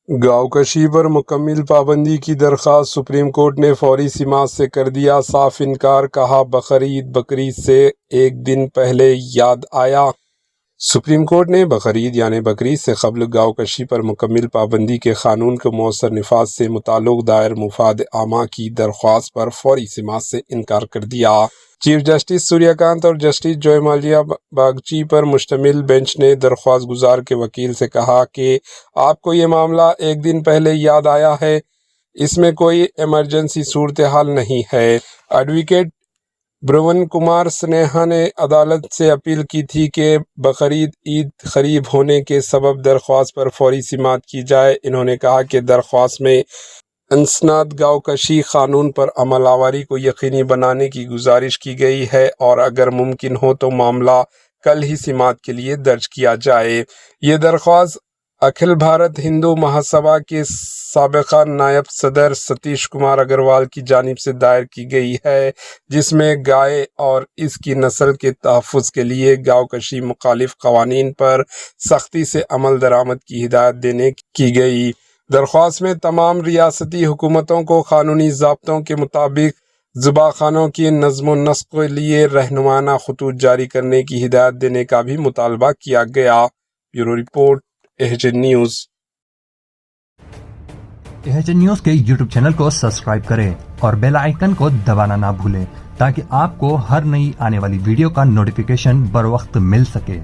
گاؤں کشی پر مکمل پابندی کی درخواست سپریم کورٹ نے فوری سماعت سے کر دیا صاف انکار، کہا بقرعید سے ایک دن پہلے یاد آیا۔ سپریم کورٹ نے بقرعید یعنی بقرعید سے قبل گاؤں کشی پر مکمل پابندی کے قانون کے مؤثر نفاذ سے متعلق دائر مفاد عامہ کی درخواست پر فوری سماعت سے انکار کر دیا۔ چیف جسٹس سوریہ کانت اور جسٹس جوائے مالیا باگچی پر مشتمل بینچ نے درخواست گزار کے وکیل سے کہا کہ آپ کو یہ معاملہ ایک دن پہلے یاد آیا ہے، اس میں کوئی ایمرجنسی صورتحال نہیں ہے۔ ایڈوکیٹ برون کمار سنیہا نے عدالت سے اپیل کی تھی کہ بقرعید عید قریب ہونے کے سبب درخواست پر فوری سماعت کی جائے۔ انہوں نے کہا کہ درخواست میں انسداد گاؤں کشی قانون پر عمل آوری کو یقینی بنانے کی گزارش کی گئی ہے اور اگر ممکن ہو تو معاملہ کل ہی سماعت کے لیے درج کیا جائے۔ یہ درخواست اکھل بھارت ہندو مہاسبھا کے سابق نائب صدر ستیش کمار اگروال کی جانب سے دائر کی گئی ہے، جس میں گائے اور اس کی نسل کے تحفظ کے لیے گاؤں کشی مخالف قوانین پر سختی سے عمل درآمد کی ہدایت دینے کی گئی۔ درخواست میں تمام ریاستی حکومتوں کو قانونی ضابطوں کے مطابق ذبح کی نظم و نسق کے لیے رہنمانہ خطوط جاری کرنے کی ہدایت دینے کا بھی مطالبہ کیا گیا۔ بیورو رپورٹ، اہجن نیوز۔ اہجن نیوز کے یوٹیوب چینل کو سبسکرائب کریں اور بیل آئیکن کو دبانا نہ بھولیں تاکہ آپ کو ہر نئی آنے والی ویڈیو کا نوٹیفیکیشن بر وقت مل سکے۔